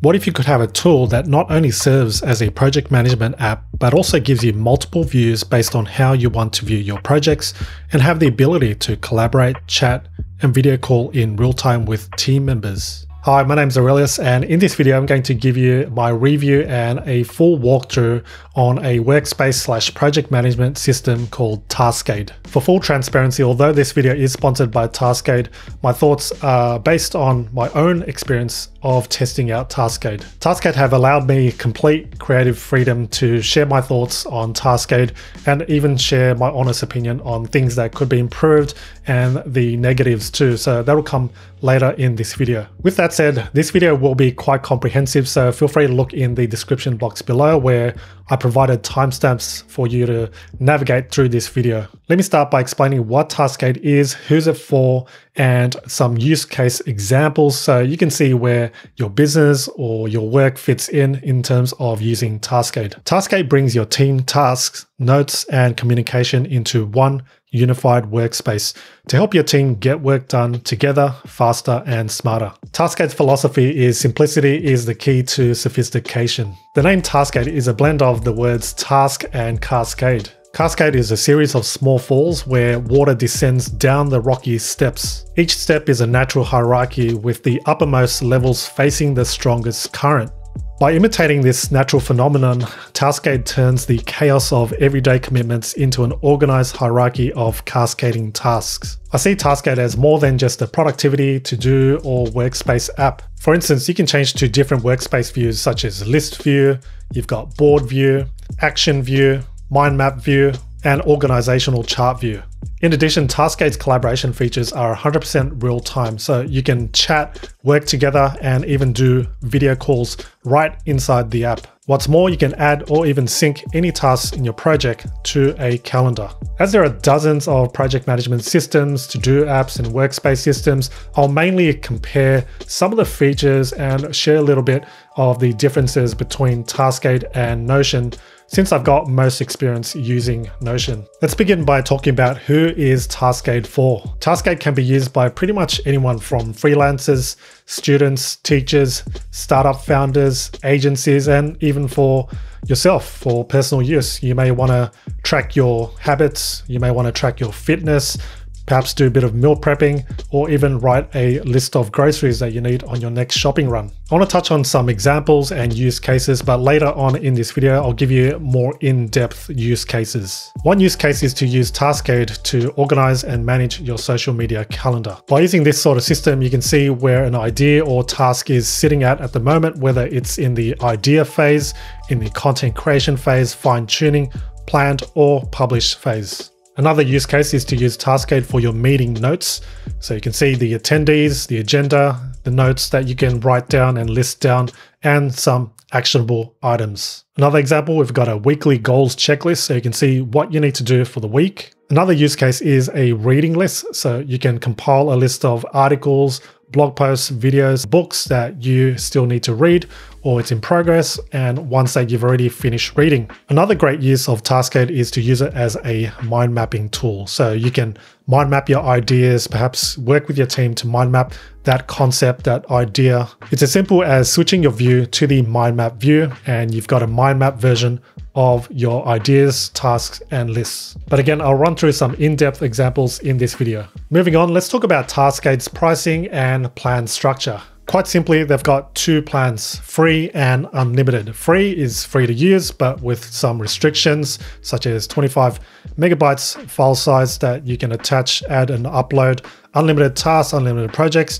What if you could have a tool that not only serves as a project management app, but also gives you multiple views based on how you want to view your projects and have the ability to collaborate, chat, and video call in real time with team members? Hi, my name is Aurelius, and in this video I'm going to give you my review and a full walkthrough on a workspace / project management system called Taskade. For full transparency, although this video is sponsored by Taskade, my thoughts are based on my own experience of testing out Taskade. Taskade have allowed me complete creative freedom to share my thoughts on Taskade and even share my honest opinion on things that could be improved and the negatives too. So that'll come later in this video. With that said, this video will be quite comprehensive, so feel free to look in the description box below where I provided timestamps for you to navigate through this video. Let me start by explaining what Taskade is, who's it for, and some use case examples so you can see where your business or your work fits in terms of using Taskade. Taskade brings your team tasks, notes, and communication into one unified workspace to help your team get work done together faster and smarter. Taskade's philosophy is simplicity is the key to sophistication. The name Taskade is a blend of the words task and cascade. Cascade is a series of small falls where water descends down the rocky steps. Each step is a natural hierarchy with the uppermost levels facing the strongest current. By imitating this natural phenomenon, Taskade turns the chaos of everyday commitments into an organized hierarchy of cascading tasks. I see Taskade as more than just a productivity, to-do, or workspace app. For instance, you can change to different workspace views such as list view, you've got board view, action view, mind map view, and organizational chart view. In addition, Taskade's collaboration features are 100% real time, so you can chat, work together, and even do video calls right inside the app. What's more, you can add or even sync any tasks in your project to a calendar. As there are dozens of project management systems, to-do apps, and workspace systems, I'll mainly compare some of the features and share a little bit of the differences between Taskade and Notion, since I've got most experience using Notion. Let's begin by talking about who is Taskade for. Taskade can be used by pretty much anyone from freelancers, students, teachers, startup founders, agencies, and even for yourself for personal use. You may want to track your habits, you may want to track your fitness, perhaps do a bit of meal prepping, or even write a list of groceries that you need on your next shopping run. I want to touch on some examples and use cases, but later on in this video, I'll give you more in-depth use cases. One use case is to use Taskade to organize and manage your social media calendar. By using this sort of system, you can see where an idea or task is sitting at the moment, whether it's in the idea phase, in the content creation phase, fine-tuning, planned, or published phase. Another use case is to use Taskade for your meeting notes. So you can see the attendees, the agenda, the notes that you can write down and list down, and some actionable items. Another example, we've got a weekly goals checklist, so you can see what you need to do for the week. Another use case is a reading list. So you can compile a list of articles, blog posts, videos, books that you still need to read, or it's in progress, and ones that you've already finished reading. Another great use of Taskade is to use it as a mind mapping tool. So you can mind map your ideas, perhaps work with your team to mind map that concept, that idea. It's as simple as switching your view to the mind map view, and you've got a mind map version of your ideas, tasks, and lists. But again, I'll run through some in-depth examples in this video. Moving on, let's talk about Taskade's pricing and plan structure. Quite simply, they've got two plans, free and unlimited. Free is free to use, but with some restrictions, such as 25 megabytes file size that you can attach, add, and upload, unlimited tasks, unlimited projects.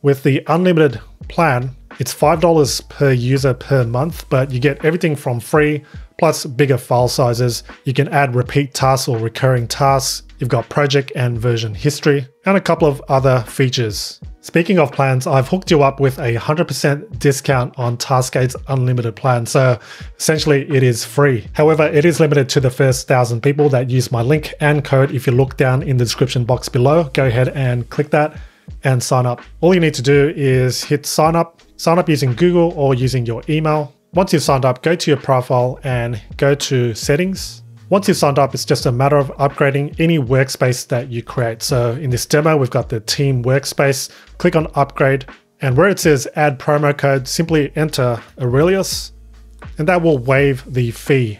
With the unlimited plan, it's $5 per user per month, but you get everything from free, plus bigger file sizes. You can add repeat tasks or recurring tasks. You've got project and version history, and a couple of other features. Speaking of plans, I've hooked you up with a 100% discount on Taskade's unlimited plan. So essentially it is free. However, it is limited to the first 1,000 people that use my link and code. If you look down in the description box below, go ahead and click that and sign up. All you need to do is hit sign up using Google or using your email. Once you've signed up, go to your profile and go to settings. Once you've signed up, it's just a matter of upgrading any workspace that you create. So in this demo, we've got the team workspace. Click on upgrade And where it says add promo code, simply enter Aurelius, and that will waive the fee.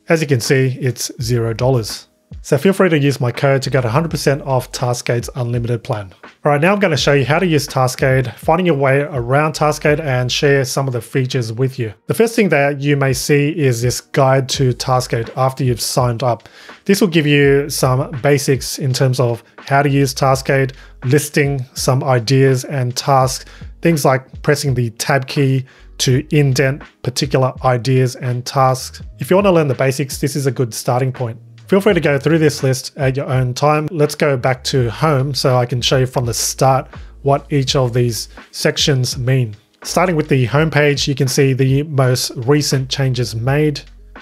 As you can see, it's $0. So feel free to use my code to get 100% off Taskade's unlimited plan. All right, now I'm going to show you how to use Taskade, finding your way around Taskade, and share some of the features with you. The first thing that you may see is this guide to Taskade after you've signed up. This will give you some basics in terms of how to use Taskade, listing some ideas and tasks, things like pressing the tab key to indent particular ideas and tasks. If you want to learn the basics, this is a good starting point. Feel free to go through this list at your own time. Let's go back to home so I can show you from the start what each of these sections mean. Starting with the home page, you can see the most recent changes made.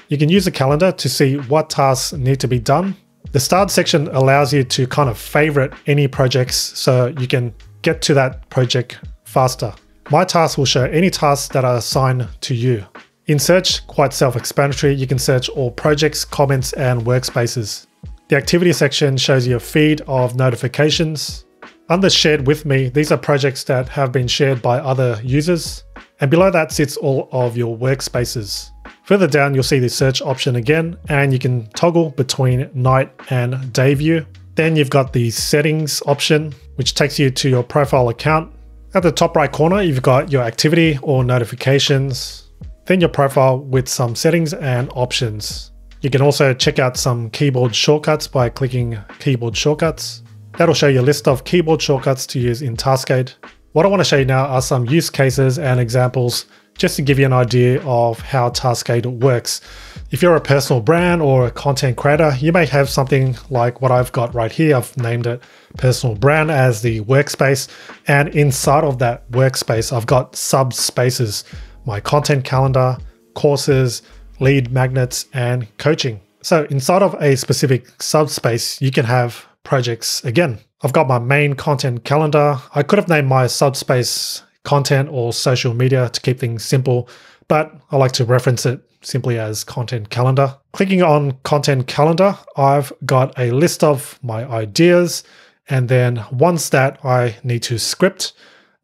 You can use a calendar to see what tasks need to be done. The start section allows you to kind of favorite any projects so you can get to that project faster. My tasks will show any tasks that are assigned to you. In search, quite self-explanatory, you can search all projects, comments, and workspaces. The activity section shows you a feed of notifications. Under shared with me, these are projects that have been shared by other users. And below that sits all of your workspaces. Further down, you'll see the search option again, and you can toggle between night and day view. Then you've got the settings option, which takes you to your profile account. At the top right corner, you've got your activity or notifications. Then your profile with some settings and options. You can also check out some keyboard shortcuts by clicking keyboard shortcuts. That'll show you a list of keyboard shortcuts to use in Taskade. What I want to show you now are some use cases and examples just to give you an idea of how Taskade works. If you're a personal brand or a content creator, you may have something like what I've got right here. I've named it personal brand as the workspace. And inside of that workspace, I've got subspaces. My content calendar, courses, lead magnets, and coaching. So inside of a specific subspace, you can have projects again. I've got my main content calendar. I could have named my subspace content or social media to keep things simple, but I like to reference it simply as content calendar. Clicking on content calendar, I've got a list of my ideas, and then ones that I need to script.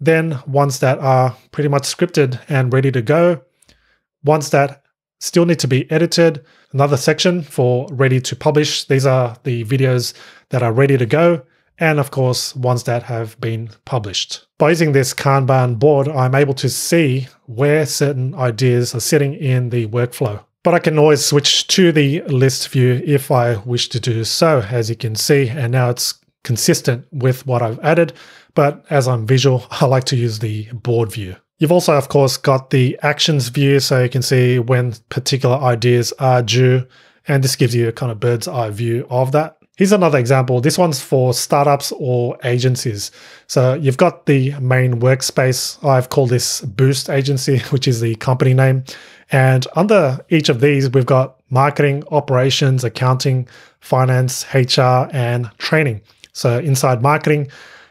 Then ones that are pretty much scripted and ready to go. Ones that still need to be edited. Another section for ready to publish. These are the videos that are ready to go. And of course, ones that have been published. By using this Kanban board, I'm able to see where certain ideas are sitting in the workflow. But I can always switch to the list view if I wish to do so, as you can see. And now it's consistent with what I've added. But as I'm visual, I like to use the board view. You've also, of course, got the actions view, so you can see when particular ideas are due, and this gives you a kind of bird's eye view of that. Here's another example. This one's for startups or agencies. So you've got the main workspace. I've called this Boost Agency, which is the company name. And under each of these, we've got marketing, operations, accounting, finance, HR, and training. So inside marketing,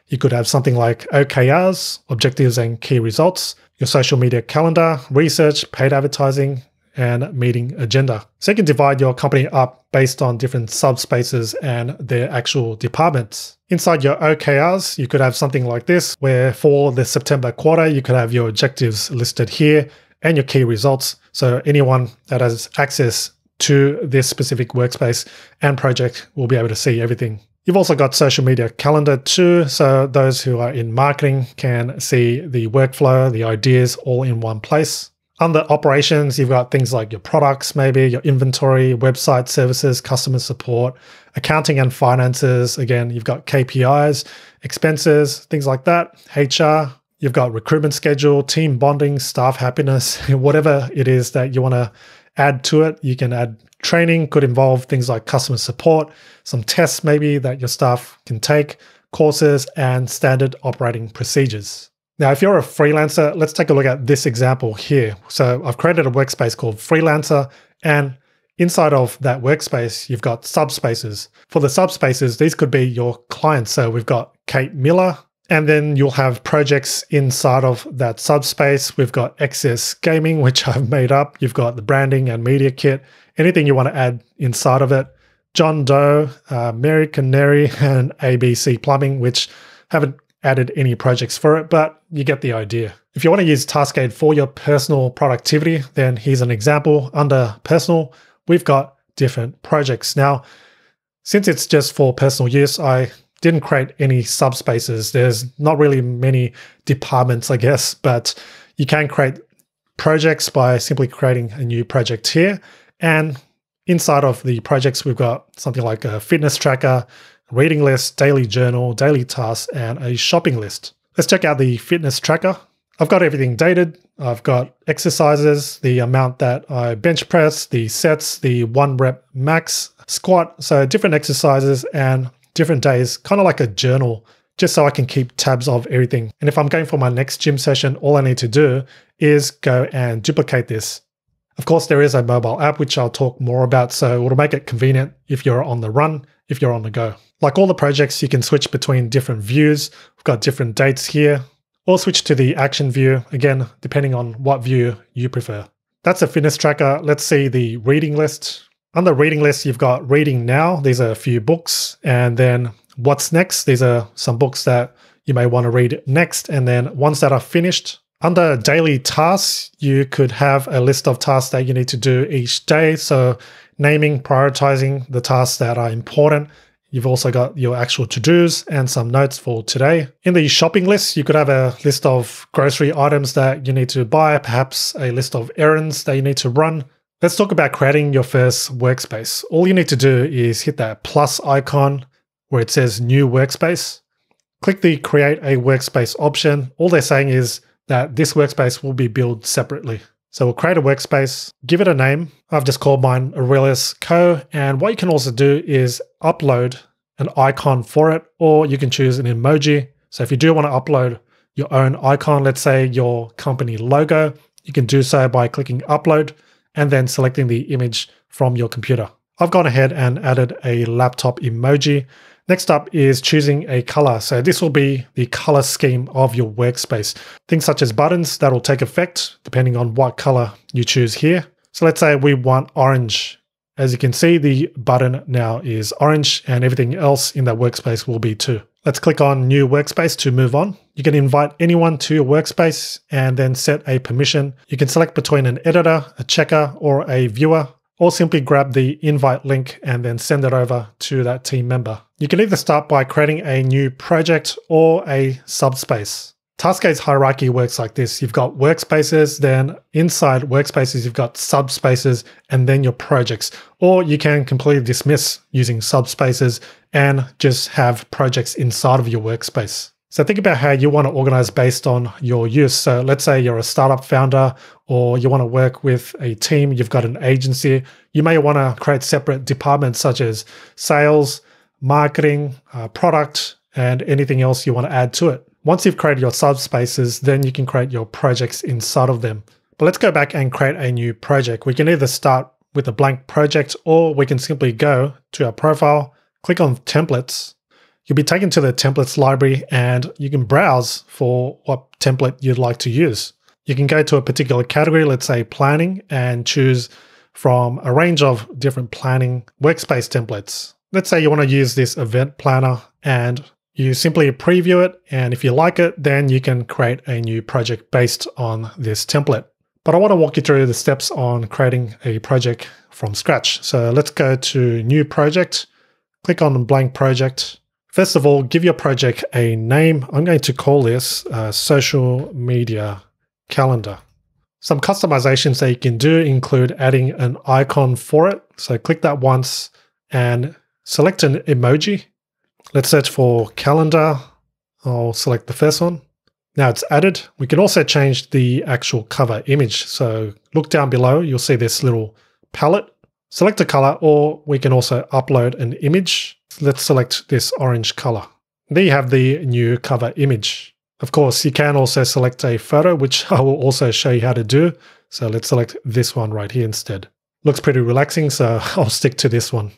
you could have something like OKRs, objectives and key results, your social media calendar, research, paid advertising, and meeting agenda. So you can divide your company up based on different subspaces and their actual departments. Inside your OKRs, you could have something like this, where for the September quarter, you could have your objectives listed here and your key results. So anyone that has access to this specific workspace and project will be able to see everything. You've also got social media calendar too, so those who are in marketing can see the workflow, the ideas all in one place. Under operations, you've got things like your products, maybe your inventory, website services, customer support, accounting and finances. Again, you've got KPIs, expenses, things like that. HR, you've got recruitment schedule, team bonding, staff happiness, whatever it is that you want to add to it. You can add training, could involve things like customer support, some tests maybe that your staff can take, courses, and standard operating procedures. Now, if you're a freelancer, let's take a look at this example here. So I've created a workspace called Freelancer, and inside of that workspace, you've got subspaces. For the subspaces, these could be your clients. So we've got Kate Miller, and then you'll have projects inside of that subspace. We've got Excess Gaming, which I've made up. You've got the branding and media kit, anything you want to add inside of it. John Doe, Mary Canary, and ABC Plumbing, which haven't added any projects for it, but you get the idea. If you want to use Taskade for your personal productivity, then here's an example. Under personal, we've got different projects. Now, since it's just for personal use, I didn't create any subspaces. There's not really many departments, I guess, but you can create projects by simply creating a new project here. And inside of the projects, we've got something like a fitness tracker, reading list, daily journal, daily tasks, and a shopping list. Let's check out the fitness tracker. I've got everything dated. I've got exercises, the amount that I bench press, the sets, the 1 rep max, squat. So different exercises and different days, kind of like a journal, just so I can keep tabs of everything. And if I'm going for my next gym session, all I need to do is go and duplicate this. Of course, there is a mobile app, which I'll talk more about, so it'll make it convenient if you're on the run, if you're on the go. Like all the projects, you can switch between different views. We've got different dates here, or switch to the action view, again, depending on what view you prefer. That's a fitness tracker. Let's see the reading list. On the reading list, you've got reading now. These are a few books. And then what's next? These are some books that you may want to read next. And then ones that are finished. Under daily tasks, you could have a list of tasks that you need to do each day. So naming, prioritizing the tasks that are important. You've also got your actual to-dos and some notes for today. In the shopping list, you could have a list of grocery items that you need to buy, perhaps a list of errands that you need to run. Let's talk about creating your first workspace. All you need to do is hit that plus icon where it says new workspace. Click the create a workspace option. All they're saying is that this workspace will be built separately. So we'll create a workspace, give it a name. I've just called mine Aurelius Co. And what you can also do is upload an icon for it, or you can choose an emoji. So if you do want to upload your own icon, let's say your company logo, you can do so by clicking upload and then selecting the image from your computer. I've gone ahead and added a laptop emoji. Next up is choosing a color. So this will be the color scheme of your workspace. Things such as buttons that will take effect depending on what color you choose here. So let's say we want orange. As you can see, the button now is orange and everything else in that workspace will be too. Let's click on new workspace to move on. You can invite anyone to your workspace and then set a permission. You can select between an editor, a checker, or a viewer, or simply grab the invite link and then send it over to that team member. You can either start by creating a new project or a subspace. Taskade's hierarchy works like this. You've got workspaces, then inside workspaces, you've got subspaces, and then your projects. Or you can completely dismiss using subspaces and just have projects inside of your workspace. So think about how you want to organize based on your use. So let's say you're a startup founder or you want to work with a team, you've got an agency. You may want to create separate departments such as sales, marketing, product, and anything else you want to add to it. Once you've created your subspaces, then you can create your projects inside of them. But let's go back and create a new project. We can either start with a blank project or we can simply go to our profile, click on templates. You'll be taken to the templates library and you can browse for what template you'd like to use. You can go to a particular category, let's say planning, and choose from a range of different planning workspace templates. Let's say you want to use this event planner and you simply preview it, and if you like it, then you can create a new project based on this template. But I want to walk you through the steps on creating a project from scratch. So let's go to new project, click on blank project. First of all, give your project a name. I'm going to call this social media calendar. Some customizations that you can do include adding an icon for it. So click that once and select an emoji. Let's search for calendar. I'll select the first one. Now it's added. We can also change the actual cover image. So look down below, you'll see this little palette. Select a color, or we can also upload an image. Let's select this orange color. There you have the new cover image. Of course, you can also select a photo, which I will also show you how to do. So let's select this one right here instead. Looks pretty relaxing, so I'll stick to this one.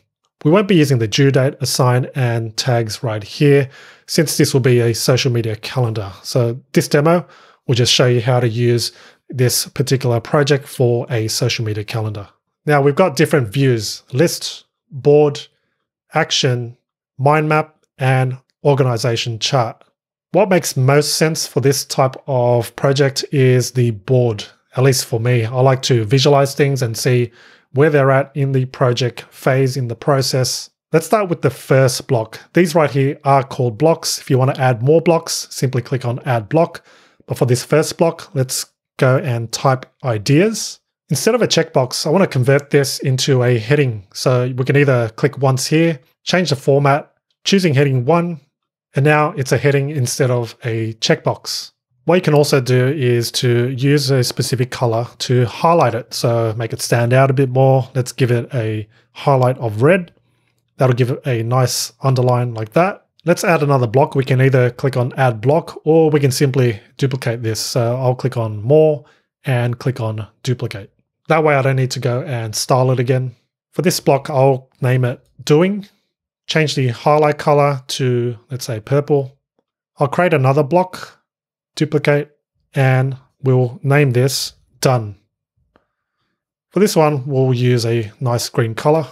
We won't be using the due date, assign, and tags right here, since this will be a social media calendar. So this demo will just show you how to use this particular project for a social media calendar. Now we've got different views: list, board, action, mind map, and organization chart. What makes most sense for this type of project is the board. At least for me, I like to visualize things and see where they're at in the project phase, in the process. Let's start with the first block. These right here are called blocks. If you want to add more blocks, simply click on add block. But for this first block, let's go and type ideas. Instead of a checkbox, I want to convert this into a heading. So we can either click once here, change the format, choosing heading 1, and now it's a heading instead of a checkbox. What you can also do is to use a specific color to highlight it. So make it stand out a bit more. Let's give it a highlight of red. That'll give it a nice underline like that. Let's add another block. We can either click on add block or we can simply duplicate this. So I'll click on more and click on duplicate. That way I don't need to go and style it again. For this block, I'll name it doing. Change the highlight color to, let's say, purple. I'll create another block, duplicate, and we'll name this done. For this one, we'll use a nice green color.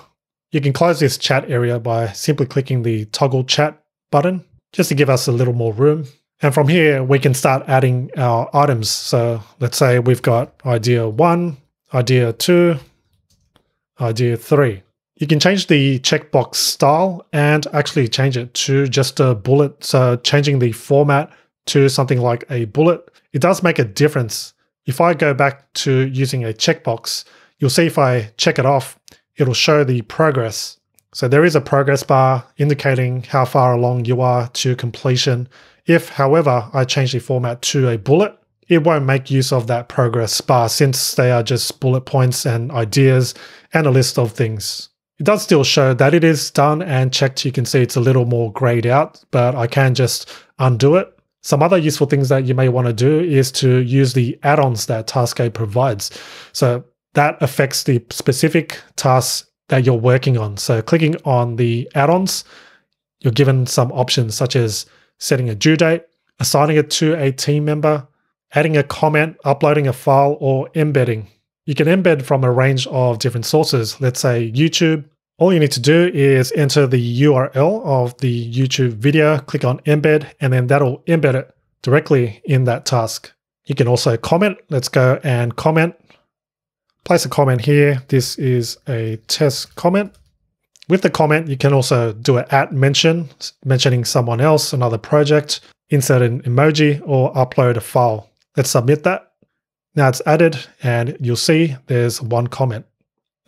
You can close this chat area by simply clicking the toggle chat button, just to give us a little more room. And from here, we can start adding our items. So let's say we've got idea 1, idea 2, idea 3. You can change the checkbox style and actually change it to just a bullet. So changing the format to something like a bullet, it does make a difference. If I go back to using a checkbox, you'll see if I check it off, it'll show the progress. So there is a progress bar indicating how far along you are to completion. If, however, I change the format to a bullet, it won't make use of that progress bar since they are just bullet points and ideas and a list of things. It does still show that it is done and checked. You can see it's a little more grayed out, but I can just undo it. Some other useful things that you may want to do is to use the add-ons that Taskade provides. So that affects the specific tasks that you're working on. So clicking on the add-ons, you're given some options such as setting a due date, assigning it to a team member, adding a comment, uploading a file, or embedding. You can embed from a range of different sources. Let's say YouTube. All you need to do is enter the URL of the YouTube video, click on embed, and then that'll embed it directly in that task. You can also comment. Let's go and comment. Place a comment here. This is a test comment. With the comment, you can also do an @ mention, mentioning someone else, another project, insert an emoji, or upload a file. Let's submit that. Now it's added and you'll see there's one comment.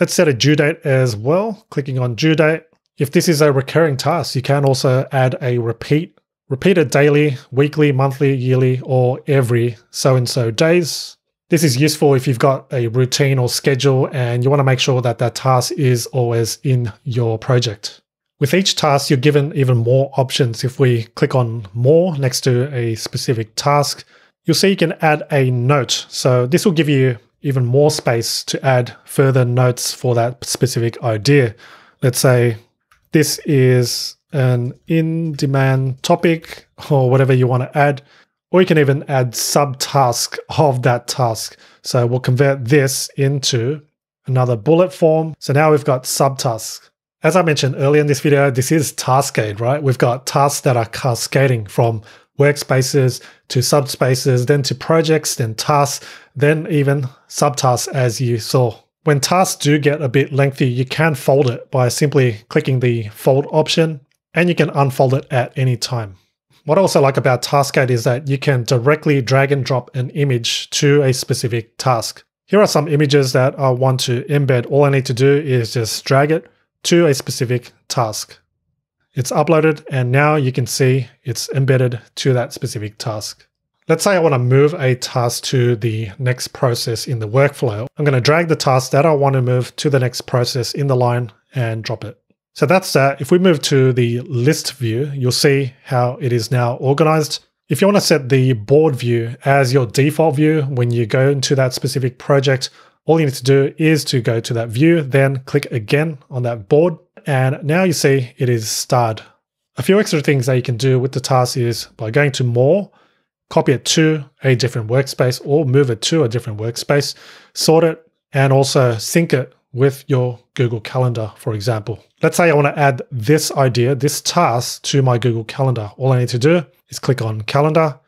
Let's set a due date as well, clicking on due date. If this is a recurring task, you can also add a repeat it daily, weekly, monthly, yearly, or every so-and-so days. This is useful if you've got a routine or schedule and you want to make sure that that task is always in your project. With each task, you're given even more options. If we click on more next to a specific task, you'll see you can add a note. So this will give you even more space to add further notes for that specific idea. Let's say this is an in-demand topic or whatever you want to add, or you can even add subtasks of that task. So we'll convert this into another bullet form. So now we've got subtasks. As I mentioned earlier in this video, this is Taskade, right? We've got tasks that are cascading from workspaces to subspaces, then to projects, then tasks, then even subtasks as you saw. When tasks do get a bit lengthy, you can fold it by simply clicking the fold option, and you can unfold it at any time. What I also like about Taskade is that you can directly drag and drop an image to a specific task. Here are some images that I want to embed. All I need to do is just drag it to a specific task. It's uploaded and now you can see it's embedded to that specific task. Let's say I want to move a task to the next process in the workflow. I'm going to drag the task that I want to move to the next process in the line and drop it. So that's that. If we move to the list view, you'll see how it is now organized. If you want to set the board view as your default view when you go into that specific project, all you need to do is to go to that view, then click again on that board. And now you see it is starred. A few extra things that you can do with the task is by going to more, copy it to a different workspace or move it to a different workspace, sort it, and also sync it with your Google Calendar, for example. Let's say I want to add this idea, this task to my Google Calendar. All I need to do is click on Calendar,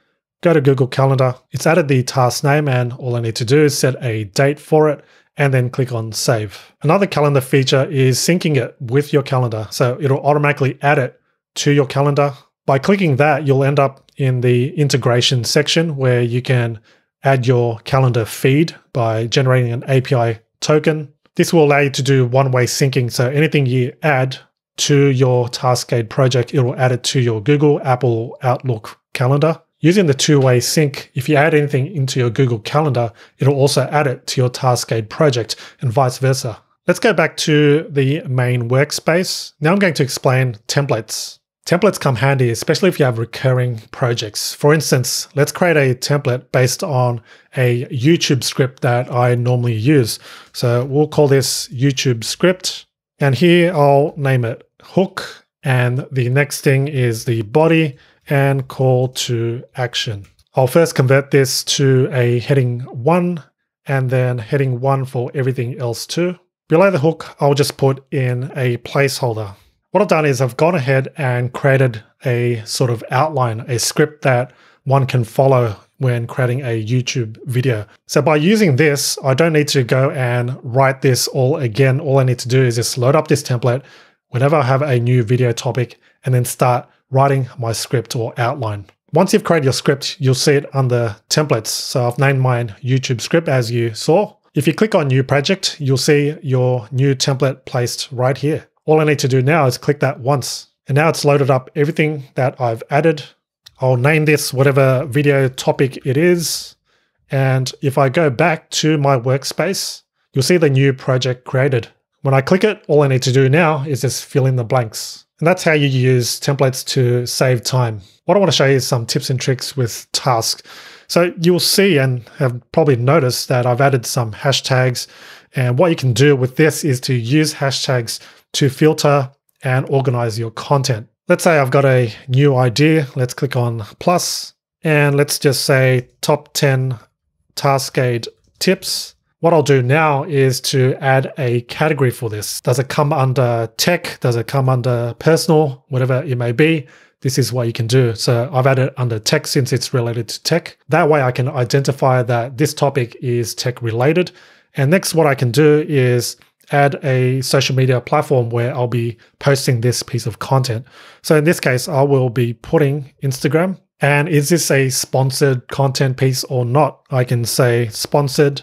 go to Google Calendar. It's added the task name, and all I need to do is set a date for it and then click on Save. Another calendar feature is syncing it with your calendar. So it'll automatically add it to your calendar. By clicking that, you'll end up in the integration section where you can add your calendar feed by generating an API token. This will allow you to do one-way syncing. So anything you add to your Taskade project, it will add it to your Google, Apple, Outlook calendar. Using the two-way sync, if you add anything into your Google Calendar, it'll also add it to your Taskade project and vice versa. Let's go back to the main workspace. Now I'm going to explain templates. Templates come handy, especially if you have recurring projects. For instance, let's create a template based on a YouTube script that I normally use. So we'll call this YouTube script. And here I'll name it hook. And the next thing is the body and call to action. I'll first convert this to a heading 1 and then heading 1 for everything else too. Below the hook, I'll just put in a placeholder. What I've done is I've gone ahead and created a sort of outline, a script that one can follow when creating a YouTube video. So by using this, I don't need to go and write this all again. All I need to do is just load up this template whenever I have a new video topic and then start writing my script or outline. Once you've created your script, you'll see it under templates. So I've named mine YouTube script as you saw. If you click on new project, you'll see your new template placed right here. All I need to do now is click that once. And now it's loaded up everything that I've added. I'll name this whatever video topic it is. And if I go back to my workspace, you'll see the new project created. When I click it, all I need to do now is just fill in the blanks. And that's how you use templates to save time. What I want to show you is some tips and tricks with tasks. So you'll see and have probably noticed that I've added some hashtags. And what you can do with this is to use hashtags to filter and organize your content. Let's say I've got a new idea. Let's click on plus and let's just say top 10 Taskade tips. What I'll do now is to add a category for this. Does it come under tech? Does it come under personal? Whatever it may be, this is what you can do. So I've added it under tech since it's related to tech. That way I can identify that this topic is tech related. And next, what I can do is add a social media platform where I'll be posting this piece of content. So in this case, I will be putting Instagram. And is this a sponsored content piece or not? I can say sponsored.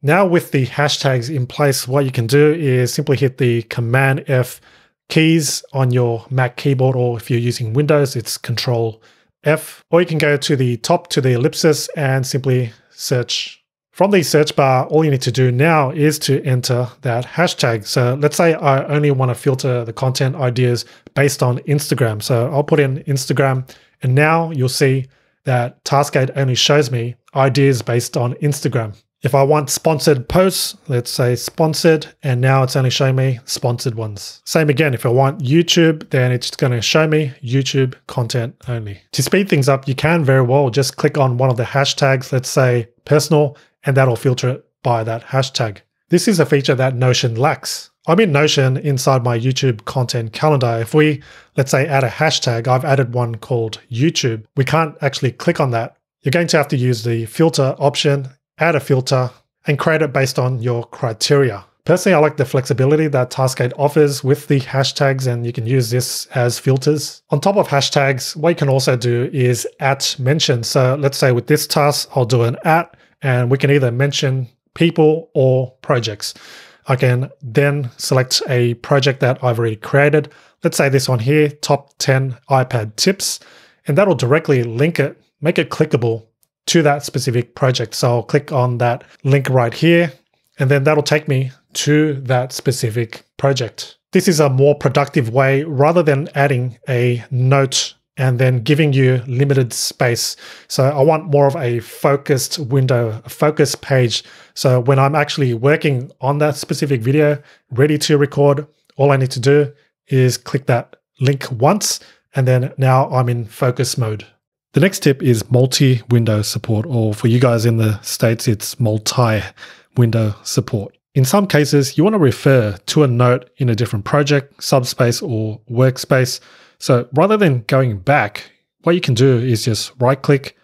Now with the hashtags in place, what you can do is simply hit the Command F keys on your Mac keyboard, or if you're using Windows, it's Control F. Or you can go to the top to the ellipsis and simply search. From the search bar, all you need to do now is to enter that hashtag. So let's say I only want to filter the content ideas based on Instagram. So I'll put in Instagram, and now you'll see that Taskade only shows me ideas based on Instagram. If I want sponsored posts, let's say sponsored, and now it's only showing me sponsored ones. Same again, if I want YouTube, then it's going to show me YouTube content only. To speed things up, you can very well just click on one of the hashtags, let's say personal, and that'll filter it by that hashtag. This is a feature that Notion lacks. I'm in Notion inside my YouTube content calendar. If we, let's say, add a hashtag, I've added one called YouTube. We can't actually click on that. You're going to have to use the filter option, add a filter, and create it based on your criteria. Personally, I like the flexibility that Taskade offers with the hashtags, and you can use this as filters. On top of hashtags, what you can also do is @mention. So let's say with this task, I'll do an @ and we can either mention people or projects. I can then select a project that I've already created. Let's say this one here, top 10 iPad tips, and that'll directly link it, make it clickable to that specific project. So I'll click on that link right here, and then that'll take me to that specific project. This is a more productive way rather than adding a note and then giving you limited space. So I want more of a focused window, a focused page. So when I'm actually working on that specific video, ready to record, all I need to do is click that link once, and then now I'm in focus mode. The next tip is multi-window support, or for you guys in the States, it's multi-window support. In some cases, you want to refer to a note in a different project, subspace, or workspace. So rather than going back, what you can do is just right-click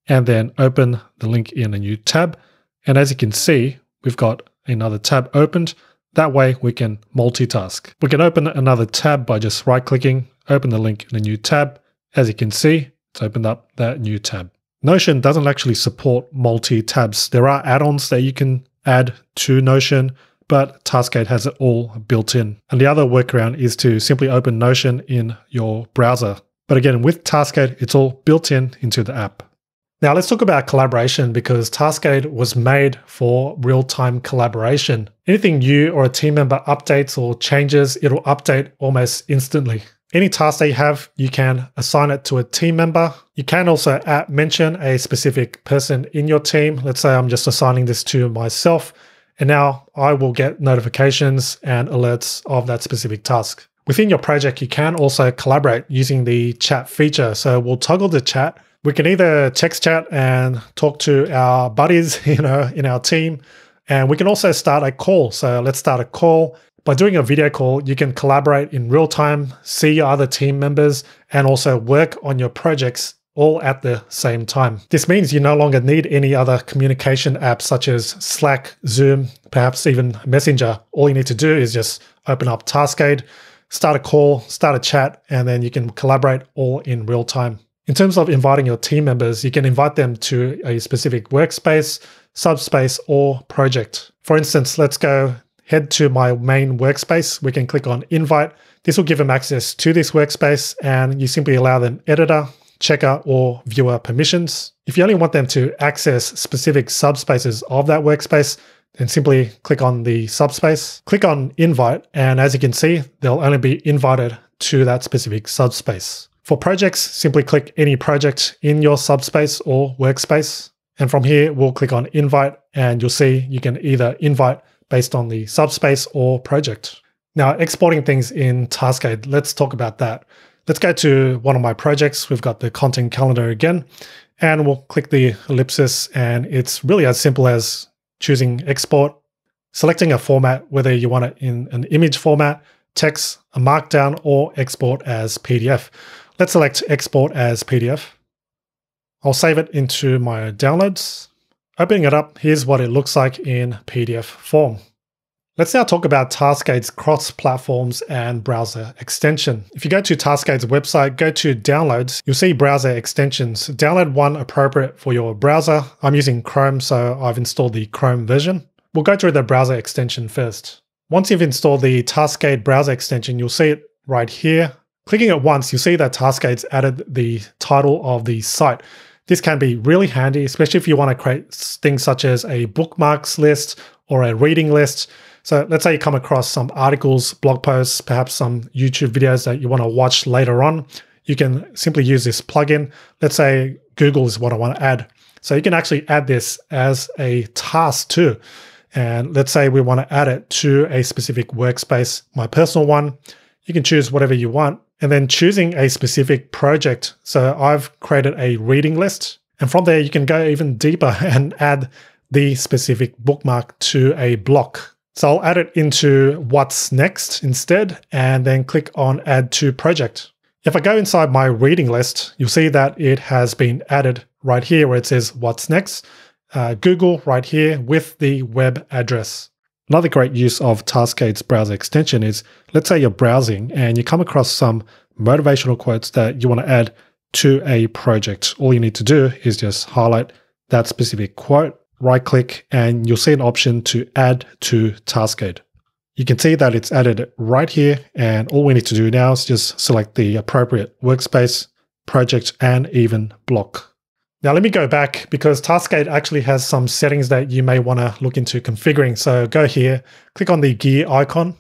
and then open the link in a new tab. And as you can see, we've got another tab opened. That way we can multitask. We can open another tab by just right-clicking, open the link in a new tab. As you can see, it's opened up that new tab. Notion doesn't actually support multi-tabs. There are add-ons that you can add to Notion, but Taskade has it all built in. And the other workaround is to simply open Notion in your browser. But again, with Taskade, it's all built in into the app. Now let's talk about collaboration, because Taskade was made for real-time collaboration. Anything you or a team member updates or changes, it'll update almost instantly. Any task that you have, you can assign it to a team member. You can also mention a specific person in your team. Let's say I'm just assigning this to myself, and now I will get notifications and alerts of that specific task. Within your project, you can also collaborate using the chat feature. So we'll toggle the chat. We can either text chat and talk to our buddies, in our team, and we can also start a call. So let's start a call. By doing a video call, you can collaborate in real time, see your other team members, and also work on your projects all at the same time. This means you no longer need any other communication apps such as Slack, Zoom, perhaps even Messenger. All you need to do is just open up Taskade, start a call, start a chat, and then you can collaborate all in real time. In terms of inviting your team members, you can invite them to a specific workspace, subspace, or project. For instance, let's head to my main workspace. We can click on invite. This will give them access to this workspace, and you simply allow them editor, checker, or viewer permissions. If you only want them to access specific subspaces of that workspace, then simply click on the subspace, click on invite, and as you can see, they'll only be invited to that specific subspace. For projects, simply click any project in your subspace or workspace. And from here, we'll click on invite, and you'll see you can either invite based on the subspace or project. Now, exporting things in Taskade, let's talk about that. Let's go to one of my projects. We've got the content calendar again, and we'll click the ellipsis, and it's really as simple as choosing export, selecting a format, whether you want it in an image format, text, a markdown, or export as PDF. Let's select export as PDF. I'll save it into my downloads. Opening it up, here's what it looks like in PDF form. Let's now talk about Taskade's cross-platforms and browser extension. If you go to Taskade's website, go to downloads, you'll see browser extensions. Download one appropriate for your browser. I'm using Chrome, so I've installed the Chrome version. We'll go through the browser extension first. Once you've installed the Taskade browser extension, you'll see it right here. Clicking it once, you'll see that Taskade's added the title of the site. This can be really handy, especially if you want to create things such as a bookmarks list or a reading list. So let's say you come across some articles, blog posts, perhaps some YouTube videos that you want to watch later on. You can simply use this plugin. Let's say Google is what I want to add. So you can actually add this as a task too. And let's say we want to add it to a specific workspace, my personal one. You can choose whatever you want. And then choosing a specific project. So I've created a reading list, and from there you can go even deeper and add the specific bookmark to a block. So I'll add it into what's next instead, and then click on add to project. If I go inside my reading list, you'll see that it has been added right here where it says what's next, Google right here with the web address. Another great use of Taskade's browser extension is, let's say you're browsing and you come across some motivational quotes that you want to add to a project. All you need to do is just highlight that specific quote, right-click, and you'll see an option to add to Taskade. You can see that it's added right here, and all we need to do now is just select the appropriate workspace, project, and even block. Now let me go back, because Taskade actually has some settings that you may want to look into configuring. So go here, click on the gear icon,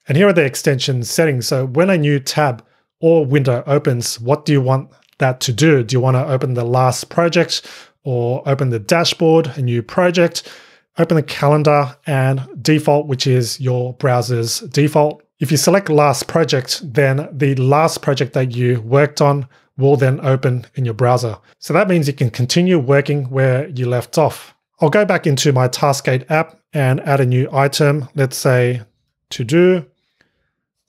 and here are the extension settings. So when a new tab or window opens, what do you want that to do? Do you want to open the last project, or open the dashboard, a new project, open the calendar, and default, which is your browser's default? If you select last project, then the last project that you worked on will then open in your browser. So that means you can continue working where you left off. I'll go back into my Taskade app and add a new item. Let's say to do,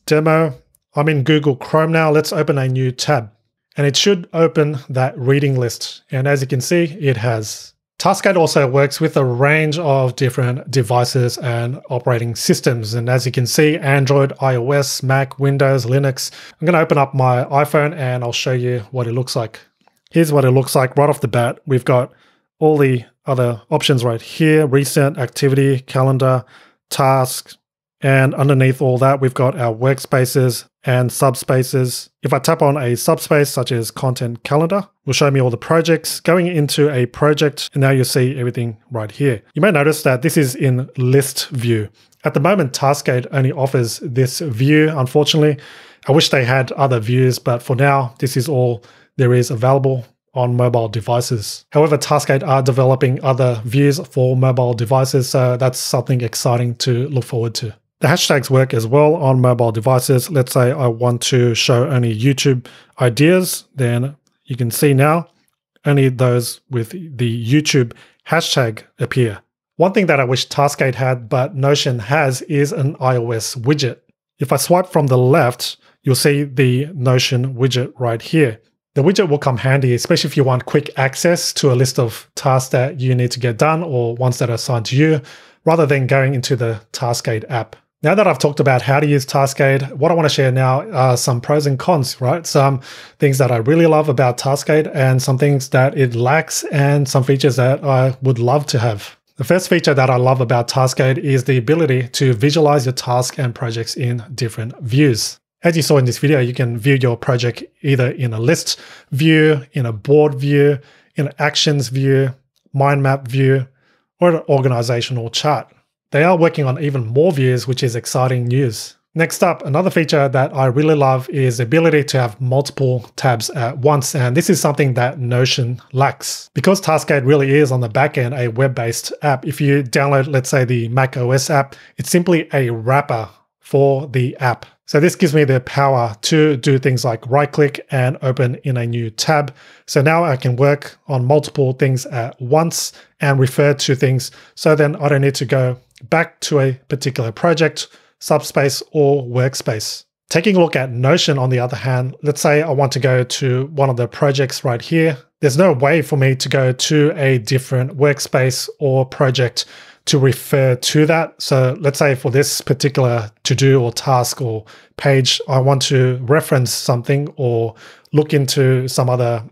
demo. I'm in Google Chrome now. Let's open a new tab. And it should open that reading list. And as you can see, it has. Taskade also works with a range of different devices and operating systems. And as you can see, Android, iOS, Mac, Windows, Linux. I'm going to open up my iPhone and I'll show you what it looks like. Here's what it looks like right off the bat. We've got all the other options right here: recent, activity, calendar, tasks. And underneath all that, we've got our workspaces and subspaces. If I tap on a subspace such as content calendar, will show me all the projects going into a project. And now you'll see everything right here. You may notice that this is in list view. At the moment, Taskade only offers this view, unfortunately. I wish they had other views, but for now, this is all there is available on mobile devices. However, Taskade are developing other views for mobile devices, so that's something exciting to look forward to. The hashtags work as well on mobile devices. Let's say I want to show only YouTube ideas, then you can see now only those with the YouTube hashtag appear. One thing that I wish Taskade had, but Notion has, is an iOS widget. If I swipe from the left, you'll see the Notion widget right here. The widget will come handy, especially if you want quick access to a list of tasks that you need to get done or ones that are assigned to you, rather than going into the Taskade app. Now that I've talked about how to use Taskade, what I want to share now are some pros and cons, right? Some things that I really love about Taskade and some things that it lacks and some features that I would love to have. The first feature that I love about Taskade is the ability to visualize your tasks and projects in different views. As you saw in this video, you can view your project either in a list view, in a board view, in an actions view, mind map view, or an organizational chart. They are working on even more views, which is exciting news. Next up, another feature that I really love is the ability to have multiple tabs at once. And this is something that Notion lacks. Because Taskade really is on the back end a web-based app, if you download, let's say, the Mac OS app, it's simply a wrapper for the app. So this gives me the power to do things like right-click and open in a new tab. So now I can work on multiple things at once and refer to things. So then I don't need to go back to a particular project, subspace, or workspace. Taking a look at Notion, on the other hand, let's say I want to go to one of the projects right here. There's no way for me to go to a different workspace or project to refer to that. So let's say for this particular to-do or task or page, I want to reference something or look into some other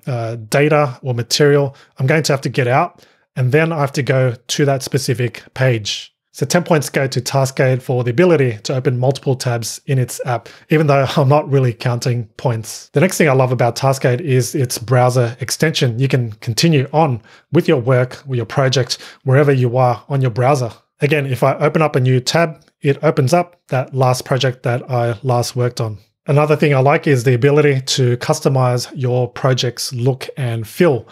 data or material. I'm going to have to get out and then I have to go to that specific page. So 10 points go to Taskade for the ability to open multiple tabs in its app, even though I'm not really counting points. The next thing I love about Taskade is its browser extension. You can continue on with your work, with your project, wherever you are on your browser. Again, if I open up a new tab, it opens up that last project that I last worked on. Another thing I like is the ability to customize your project's look and feel.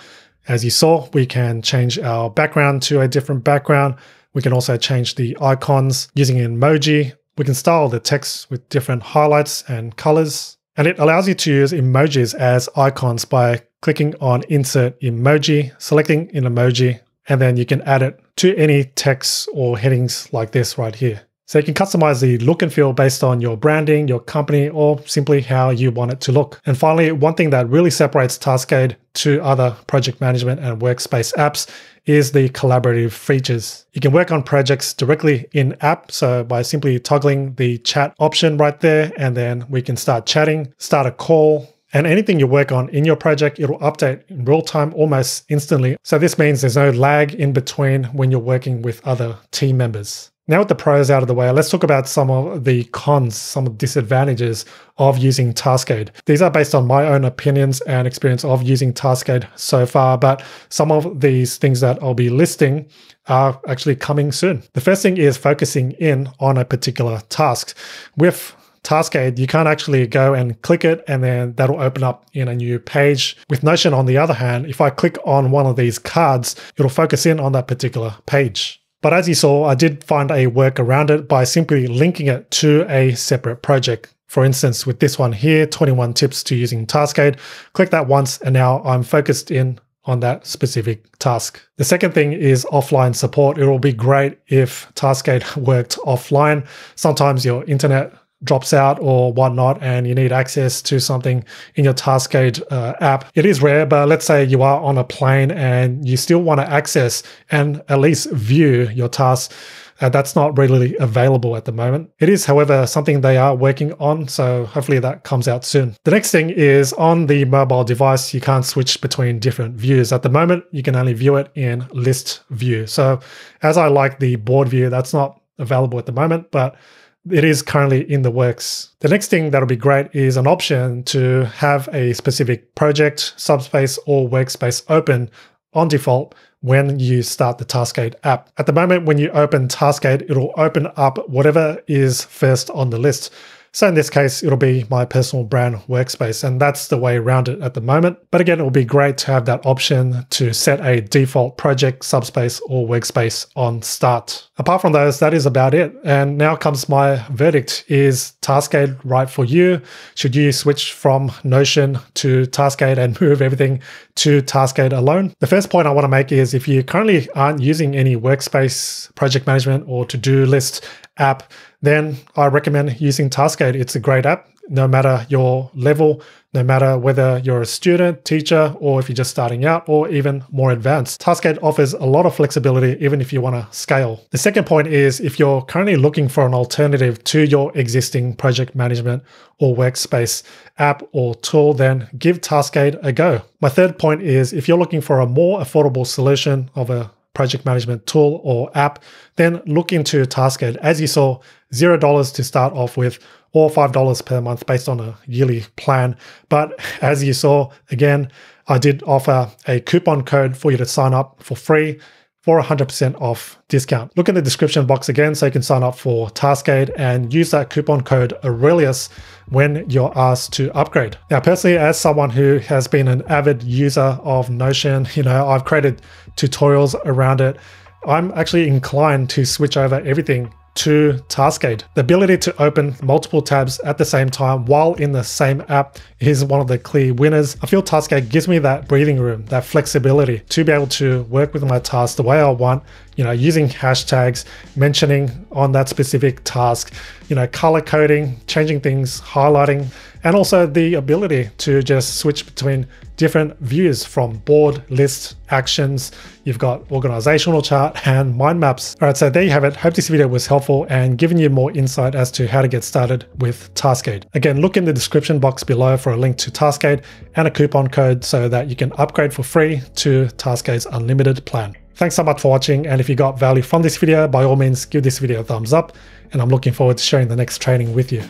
As you saw, we can change our background to a different background. We can also change the icons using an emoji. We can style the text with different highlights and colors. And it allows you to use emojis as icons by clicking on Insert Emoji, selecting an emoji, and then you can add it to any text or headings like this right here. So you can customize the look and feel based on your branding, your company, or simply how you want it to look. And finally, one thing that really separates Taskade to other project management and workspace apps is the collaborative features. You can work on projects directly in app. So by simply toggling the chat option right there, and then we can start chatting, start a call, and anything you work on in your project, it'll update in real time almost instantly. So this means there's no lag in between when you're working with other team members. Now with the pros out of the way, let's talk about some of the cons, some of the disadvantages of using Taskade. These are based on my own opinions and experience of using Taskade so far, but some of these things that I'll be listing are actually coming soon. The first thing is focusing in on a particular task. With Taskade, you can't actually go and click it and then that'll open up in a new page. With Notion, on the other hand, if I click on one of these cards, it'll focus in on that particular page. But as you saw, I did find a work around it by simply linking it to a separate project. For instance, with this one here, 21 tips to using Taskade, click that once and now I'm focused in on that specific task. The second thing is offline support. It will be great if Taskade worked offline. Sometimes your internet drops out or whatnot and you need access to something in your Taskade app. It is rare, but let's say you are on a plane and you still want to access and at least view your tasks. That's not readily available at the moment. It is, however, something they are working on, so hopefully that comes out soon. The next thing is on the mobile device, you can't switch between different views. At the moment, you can only view it in list view. So as I like the board view, that's not available at the moment, but it is currently in the works. The next thing that'll be great is an option to have a specific project, subspace, or workspace open on default when you start the Taskade app. At the moment, when you open Taskade, it'll open up whatever is first on the list. So in this case, it'll be my personal brand workspace, and that's the way around it at the moment. But again, it will be great to have that option to set a default project, subspace, or workspace on start. Apart from those, that is about it. And now comes my verdict. Is Taskade right for you? Should you switch from Notion to Taskade and move everything to Taskade alone? The first point I want to make is if you currently aren't using any workspace, project management, or to-do list app, then I recommend using Taskade. It's a great app, no matter your level, no matter whether you're a student, teacher, or if you're just starting out, or even more advanced. Taskade offers a lot of flexibility, even if you want to scale. The second point is if you're currently looking for an alternative to your existing project management or workspace app or tool, then give Taskade a go. My third point is if you're looking for a more affordable solution of a project management tool or app, then look into Taskade. As you saw, $0 to start off with, or $5 per month based on a yearly plan. But as you saw, again, I did offer a coupon code for you to sign up for free for 100% off discount. Look in the description box again so you can sign up for Taskade and use that coupon code Aurelius when you're asked to upgrade. Now, personally, as someone who has been an avid user of Notion, I've created tutorials around it. I'm actually inclined to switch over everything to Taskade. The ability to open multiple tabs at the same time while in the same app is one of the clear winners. I feel Taskade gives me that breathing room, that flexibility to be able to work with my tasks the way I want, using hashtags, mentioning on that specific task, color coding, changing things, highlighting, and also the ability to just switch between different views from board, list, actions. You've got organizational chart and mind maps. All right, so there you have it. Hope this video was helpful and given you more insight as to how to get started with Taskade. Again, look in the description box below for a link to Taskade and a coupon code so that you can upgrade for free to Taskade's unlimited plan. Thanks so much for watching, and if you got value from this video, by all means give this video a thumbs up, and I'm looking forward to sharing the next training with you.